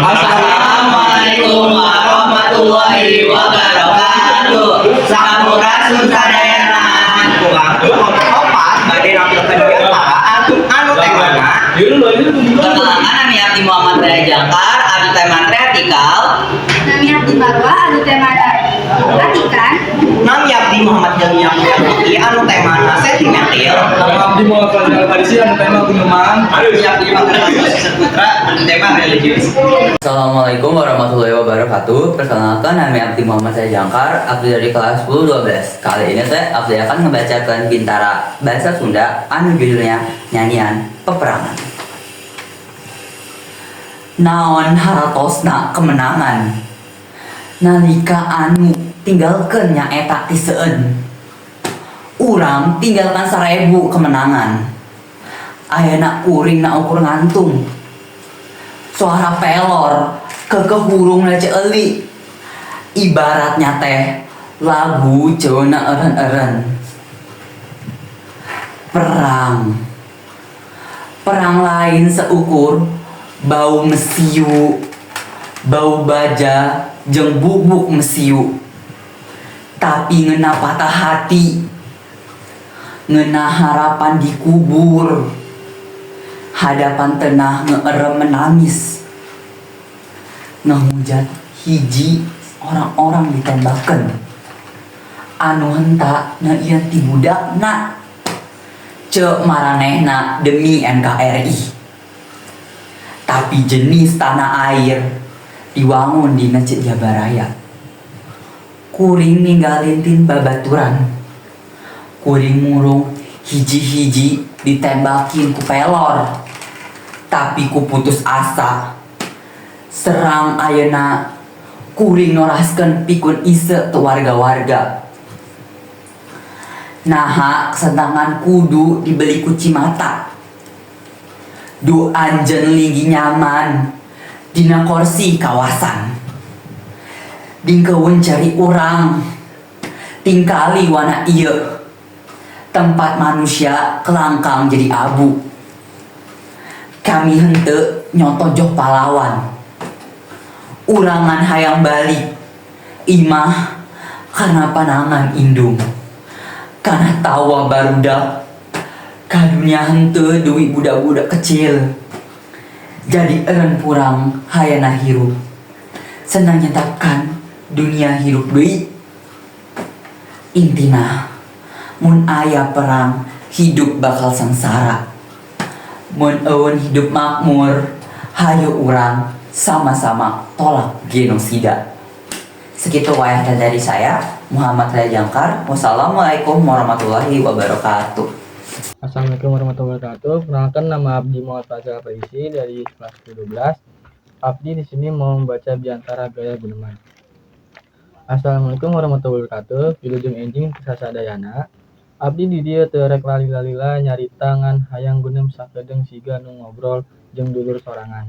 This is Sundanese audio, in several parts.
Assalamualaikum warahmatullahi wabarakatuh. Sampurasun sadayana. Kurang opat badai nampilkeun anu teh mana? Perkenalkan nami abdi Muhammad Raya Jakar, abdi teh mantre atikal. Nami abdi Marwa, abdi teh mana? Atikan. Nami abdi Muhammad Jamil anu teh mana? Sentimental. Nama abdi Muhammad Fadil Farisi anu tema Gunuman. Abdi Muhammad Putra anu tema religius. Assalamualaikum warahmatullahi wabarakatuh. Perkenalkan nami abdi Muhammad Raya Jakar, abdi dari kelas 10-12. Kali ini teh abdi akan membacakan bintara bahasa Sunda anu judulnya Nyanyian Peperangan. Naon haratosna kemenangan, nalika anu tinggalkeun nyaeta ti seueun. Urang tinggalkan 1000 kemenangan, ayeuna kuring na ukur ngantung. Suara pelor kekehurung na ceuli, ibaratnya teh lagu ceuna eureun-eureun. Perang lain seukur bau mesiu, bau baja jeung bubuk mesiu. Tapi ngeuna patah hati, ngeuna harapan dikubur, hadapan tenah ngeerem menangis, ngehujat hiji orang-orang ditembakeun. Anu henta na ieu ti budakna, ceuk maranehna demi NKRI. Tapi jenis tanah air diwangun dina ceuk Jabaraya. Kuring ninggalin tin babaturan, kuring murung hiji-hiji ditembakin ku pelor. Tapi ku putus asa, serang ayeuna kuring noraskeun pikun iseu tu warga-warga. Naha kesentangan kudu dibeli ku Cimata, du anjeun linggi nyaman dina kursi kawasan. Dingkeun cari urang tingkali wana ieu, tempat manusia kelangkang jadi abu. Kami henteu nyotojoh pahlawan, urangan hayang balik imah karena panangan indung. Kana tawa barudak kadunya henteu duwi budak-budak kecil. Jadi eureun purang hayana hirup, senang nyetapkan dunia hirup deui. Intina mun aya perang hidup bakal sengsara. Mun eueun hidup makmur, hayu urang sama-sama tolak genosida. Segitu wae dari saya, Muhammad Raya Jakar. Wassalamualaikum warahmatullahi wabarakatuh. Assalamualaikum warahmatullahi wabarakatuh. Perkenalkan nama abdi Muhammad Fadil Farisi dari kelas 12. Abdi di sini mau membaca Biantara Gaya Gunuman. Assalamualaikum warahmatullahi wabarakatuh. Wilujeng enjing sasadayana. Abdi di dieu teu rek lali-lalila nyarita ngan hayang guneum sakedeung siga nu ngobrol jeung dulur sorangan.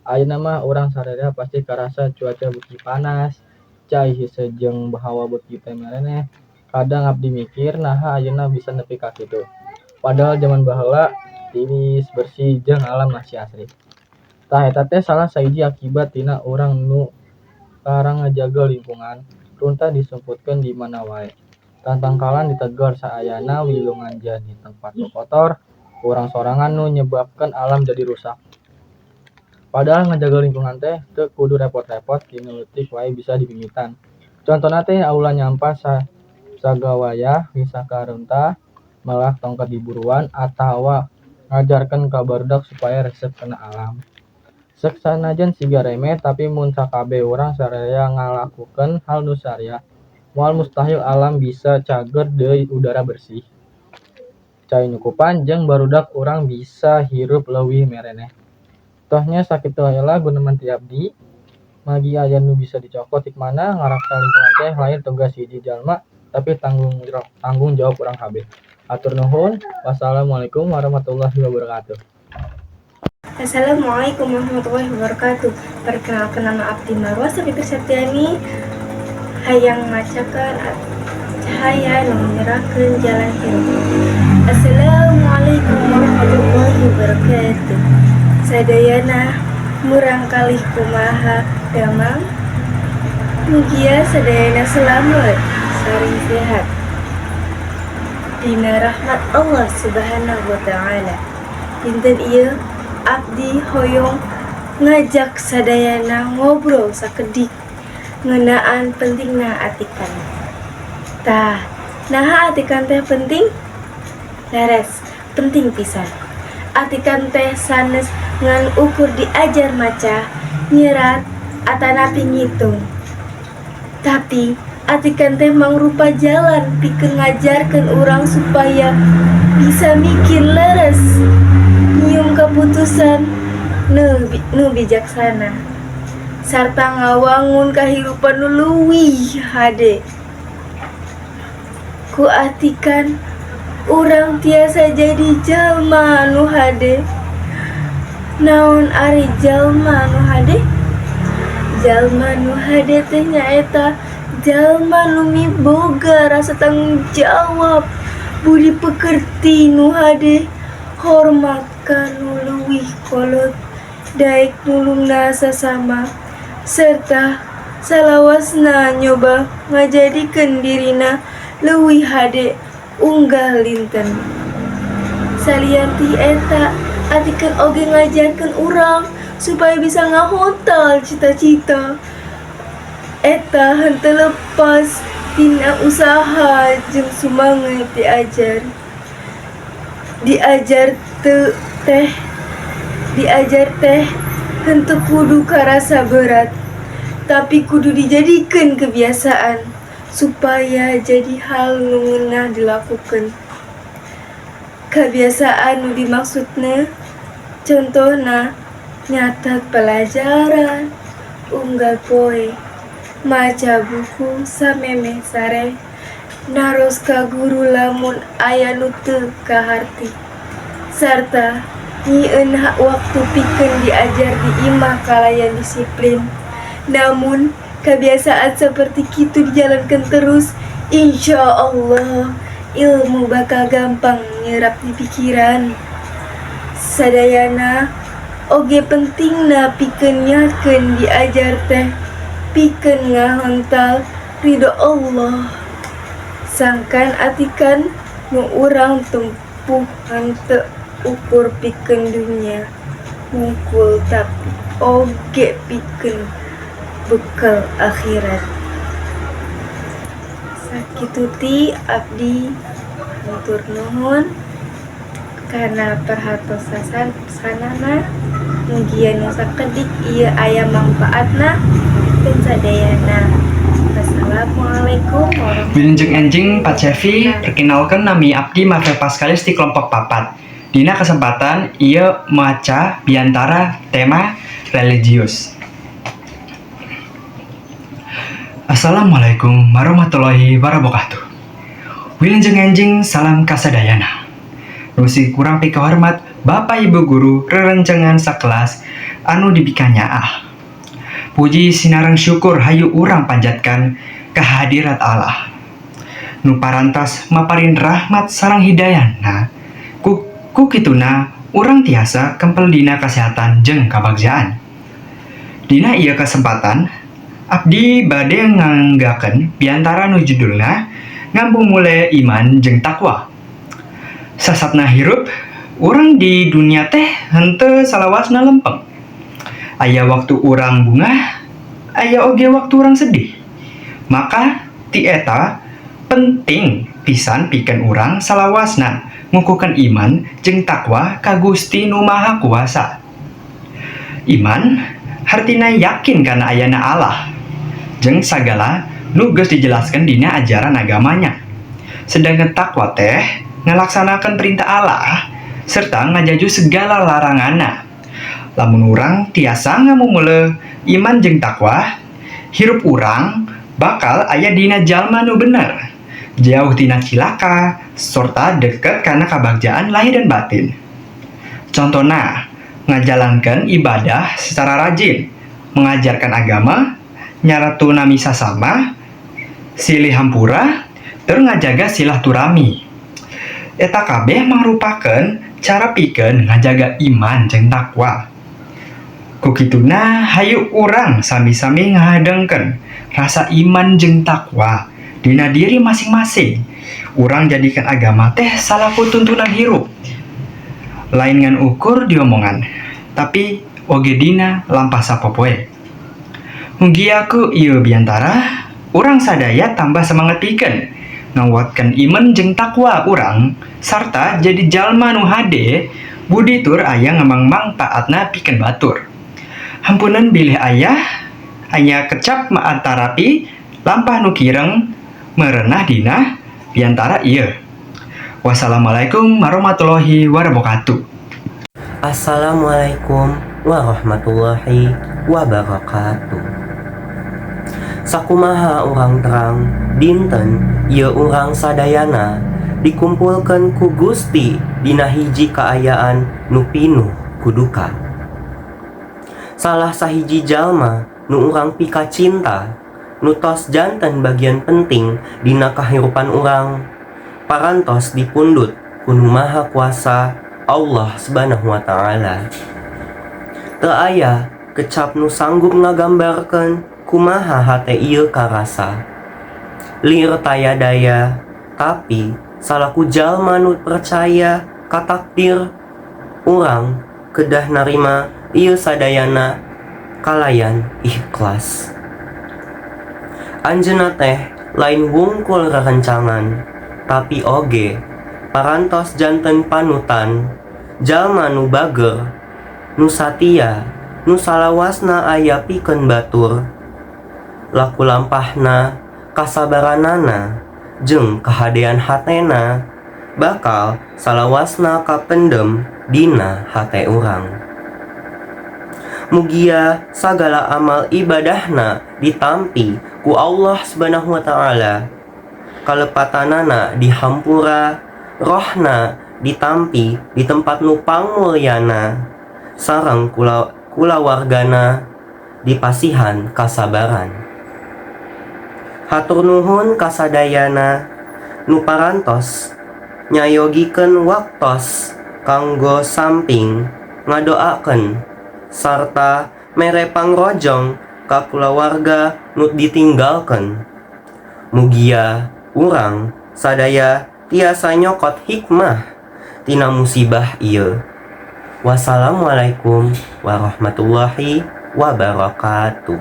Ayeuna mah urang sadaya pasti karasa cuaca beuki panas, cai hise jeung bahawa beuki teh mareneh. Kadang abdi mikir naha ayeuna bisa nepi ka kitu. Padahal zaman baheula tiris, bersih jeung alam masih asri. Tah eta teh salah sahiji akibat tina urang nu karang ngajaga lingkungan, runtah disemputkeun di mana wae. Tantangkalan ditegur saayana wilungan jadi tempat nu kotor, urang sorangan nu nyebabkeun alam jadi rusak. Padahal ngajaga lingkungan teh teu kudu repot-repot, kinu leutik wae bisa dibingitan. Contona teh aula nyampah sagawaya misaka runtah, malah tongkat diburuan atawa ngajarkeun ka barudak supaya resep kena alam. Sek sanajan siga remeh, tapi mun sakabeh urang saraya ngalakukeun hal nu saria, moal mustahil alam bisa cager deui udara bersih. Cai nyukupan jeung barudak urang bisa hirup leuwih mereneh. Tohnya sakitu heula guneman ti abdi, magi aya nu bisa dicokot tik mana ngaraksa lingkungan teh lain tugas hiji jalma, tapi tanggung jawab urang kabeh. Atur nuhun. Wassalamualaikum warahmatullahi wabarakatuh. Assalamualaikum warahmatullahi wabarakatuh. Perkenalkan nama abdi Marwa Sabitri Septiani, hayang macakan cahaya nu menyerahkeun jalan hirup. Assalamualaikum warahmatullahi wabarakatuh. Sadayana murang kalih kumaha damang mugia sadayana selamat saring sehat dina rahmat Allah subhanahu wa ta'ala. Dinten ieu abdi hoyong ngajak sadayana ngobrol sakedik ngeunaan pentingna atikan. Tah, naha atikan teh penting? Leres, penting pisan. Atikan teh sanes ngan ukur diajar maca, nyerat, atanapi ngitung. Tapi atikan teh mangrupa jalan pikeun ngajarkeun urang supaya bisa mikir leres, nyium keputusan nu bijaksana, sarta ngawangun kahirupan nu leuwih hade. Ku atikan urang tiasa jadi jalma nu hade. Naon ari jalma nu hade? Jalma nu hade teh nyaeta jalma nu miboga rasa tanggung jawab, budi pekerti nu hade, hormat ka nu leuwih kolot, daek nulungna sasama, serta salawasna nyoba ngajadikeun dirina leuwih hade unggal linten. Salianti eta atikeun oge ngajarkeun urang supaya bisa ngahontal cita-cita eta henteu lepas tina usaha jeung sumanget diajar teh henteu kudu karasa berat, tapi kudu dijadikeun kebiasaan supaya jadi hal nu ngeunah dilakukeun. Kebiasaan nu dimaksudna contohna nyatet pelajaran, unggal poe, maca buku sameme sare, naros ka guru lamun aya nu teu kaharti, sarta nyieun waktu pikeun diajar di imah kalayan disiplin. Namun kebiasaan seperti kitu dijalankan terus, insya Allah ilmu bakal gampang nyerap di pikiran. Sadayana oge pentingna pikeun nyakeun diajar teh pikeun ngahontal ridho Allah. Sangkan atikan nu urang tempuh henteu ukur pikeun dunya hungkul, tapi oge pikeun bekal akhirat. Sakitu ti abdi matur nuhun karena perhatosan sanana, mugia nu sakedik ieu aya mangpaatna dan sadayana. Wassalamualaikum warahmatullahi wabarakatuh. Wilujeng enjing Pak Cevi, perkenalkan nami abdi Marvel Paskalis di kelompok 4. Dina kesempatan ieu maca biantara tema religius. Assalamualaikum warahmatullahi wabarakatuh. Wilujeng enjing salam kasadayana. Nusi kurang pikahormat Bapak Ibu Guru rerencengan sakelas anu dibikanyaah. Puji sinareng syukur hayu urang panjatkan kehadirat Allah. Nu parantos maparin rahmat sareng hidayahna. Ku kituna urang tiasa kempel dina kesehatan jeung kabagjaan. Dina ieu kesempatan abdi bade nganggakeun biantara nu judulna ngambung mule iman jeung takwa. Sasatna hirup urang di dunia teh henteu salawasna lempeng. Aya waktu urang bungah, aya oge waktu urang sedih. Maka ti eta penting pisan pikeun urang salawasna ngukuhkeun iman jeung takwa ka Gusti Nu Maha Kuasa. Iman hartina yakin kana ayana Allah jeung sagala nu geus dijelaskeun dina ajaran agamanya. Sedangkan takwa teh ngalaksanakeun perintah Allah serta ngajaju segala laranganna. Lamun urang tiasa ngamumule iman jeung takwa, hirup urang bakal aya dina jalma nu bener, jauh tina cilaka, serta deket kana kabagjaan lahir dan batin. Contohna, ngajalankeun ibadah secara rajin, mengajarkan agama, nyaratuna misa sama, silih hampura, tur ngajaga silaturahmi. Eta kabeh mangrupakeun cara pikeun ngajaga iman jeung takwa. Kukituna hayu urang sami-sami ngahadengken rasa iman jeung takwa dina diri masing-masing. Urang jadikan agama teh salaku tuntunan hirup. Lain ngan ukur diomongan, tapi oge dina lampah sapopoe. Mugi aku ieu biantara urang sadaya tambah semangat pikeun nguatkeun iman jeung takwa urang sarta jadi jalma nu hade budi tur aya ngamang taatna pikeun batur. Hampunan bilih ayah hanya kecap maantarapi lampah nu kireng merenah dina biantara ieu. Wassalamualaikum warahmatullahi wabarakatuh. Assalamualaikum warahmatullahi wabarakatuh. Sakumaha urang terang dinten ieu urang sadayana dikumpulkeun ku Gusti dina hiji kaayaan nu pinuh ku duka. Salah sahiji jalma nu urang pika cinta nu tos janten bagian penting dina kahirupan urang parantos dipundut ku Nu Maha Kuasa Allah Subhanahu wa Ta'ala. Teu aya kecap nu sanggup ngagambarkeun kumaha hate ieu karasa. Lir taya daya, tapi salaku jalma nu percaya ka takdir urang kedah narima ieu sadayana kalayan ikhlas. Anjeunna teh lain wungkul rerencangan, tapi oge parantos janten panutan jalma nu bager, nu satia, nu salawasna aya pikeun batur. Laku lampahna, kasabaranana, jeung kahadean hatena bakal salawasna kapendem dina hate urang. Mugia sagala amal ibadahna ditampi ku Allah Subhanahu wa Ta'ala, kalepatanana dihampura, rohna ditampi di tempat nu pangmulyana, sareng kulawargana dipasihan kasabaran. Hatur nuhun kasadayana nu parantos nyayogikeun waktos kanggo samping ngadoakeun sarta mere pangrojong ka kulawarga nu ditinggalkeun. Mugia urang sadaya tiasa nyokot hikmah tina musibah ieu. Wassalamualaikum warahmatullahi wabarakatuh.